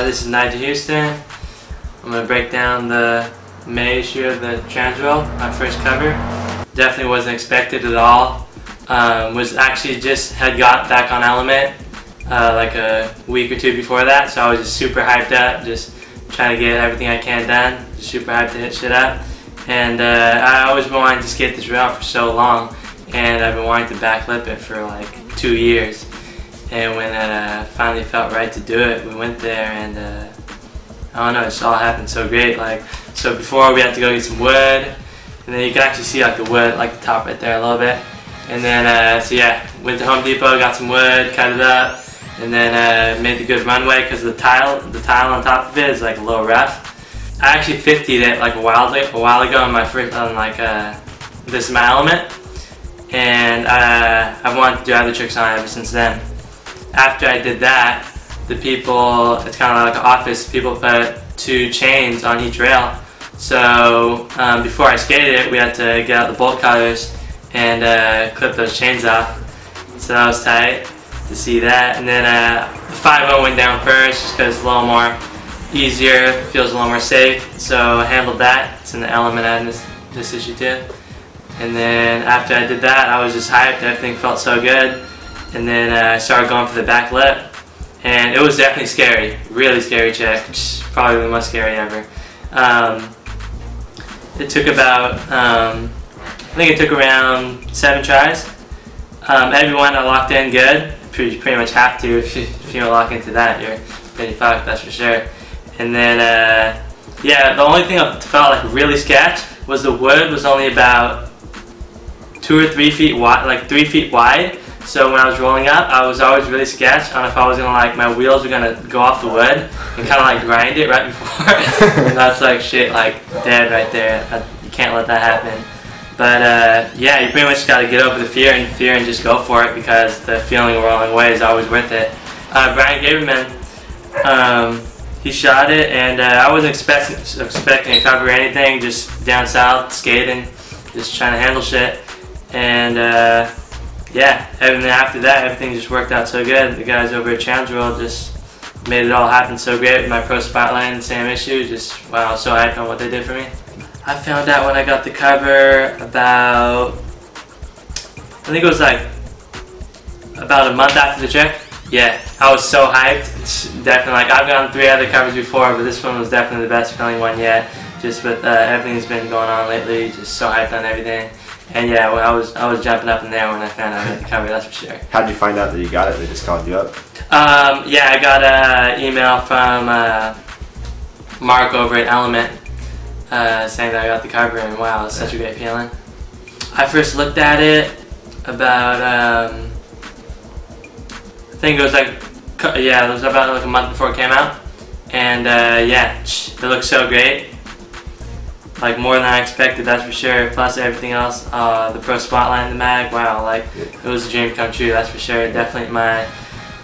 This is NYJAH Houston. I'm going to break down the May issue of the Transworld, my first cover. Definitely wasn't expected at all. Was actually just had got back on Element like a week or two before that, so I was just super hyped up, just trying to get everything I can done. Just super hyped to hit shit up. And I always been wanting to skate this rail for so long, and I've been wanting to backflip it for like 2 years. And when it finally felt right to do it, we went there, and I don't know, it just all happened so great. Like, so before we had to go get some wood, and then you can actually see like the wood, like the top right there a little bit. And then, so yeah, went to Home Depot, got some wood, cut it up, and then made the good runway because the tile on top of it is like a little rough. I actually 50'd it like a while ago on my first, this is my Element, and I've wanted to do other tricks on it ever since then. After I did that, the people, it's kind of like an office, people put 2 chains on each rail. So before I skated it, we had to get out the bolt cutters and clip those chains off. So that was tight to see that. And then the 5.0 went down first just because it's a little more easier, feels a little more safe. So I handled that. It's in the Element and this issue too. And then after I did that, I was just hyped. Everything felt so good. And then I started going for the back lip, and it was definitely scary, really scary trick, probably the most scary ever. It took about, I think it took around 7 tries. Everyone I locked in good, pretty much have to. If you don't lock into that, you're pretty fucked, that's for sure. And then, yeah, the only thing I felt like really sketch was the wood was only about 2 or 3 feet wide, like 3 feet wide. So when I was rolling up, I was always really sketched on if I was gonna like, my wheels were gonna go off the wood and kind of like grind it right before. And that's like shit, like dead right there. You can't let that happen. But yeah, you pretty much gotta get over the fear and just go for it, because the feeling of rolling away is always worth it. Brian Gaberman, he shot it, and I wasn't expecting a cover or anything, just down south, skating, just trying to handle shit. And yeah, and then after that, everything just worked out so good. The guys over at Transworld just made it all happen so great with my pro spotlight and the same issue. Just, wow, I was so hyped on what they did for me. I found out when I got the cover about, I think it was like about a month after the trick. Yeah, I was so hyped. It's definitely, like, I've gotten 3 other covers before, but this one was definitely the best feeling one yet. Just with everything that's been going on lately, just so hyped on everything. And yeah, well, I was jumping up in there when I found out I got the cover, that's for sure. How did you find out that you got it? They just called you up? Yeah, I got an email from Mark over at Element saying that I got the cover, and wow, it's such a great feeling. I first looked at it about, I think it was like, yeah, it was about like a month before it came out. And yeah, it looks so great. Like more than I expected, that's for sure. Plus everything else, the pro spotlight in the mag, wow, like it was a dream come true, that's for sure. Definitely my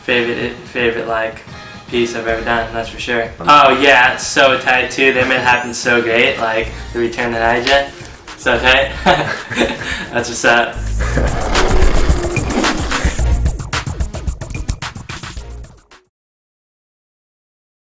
favorite like piece I've ever done, that's for sure. Oh yeah, it's so tight too. They made it happen so great, like the return to NYJAH, so tight. That's what's up.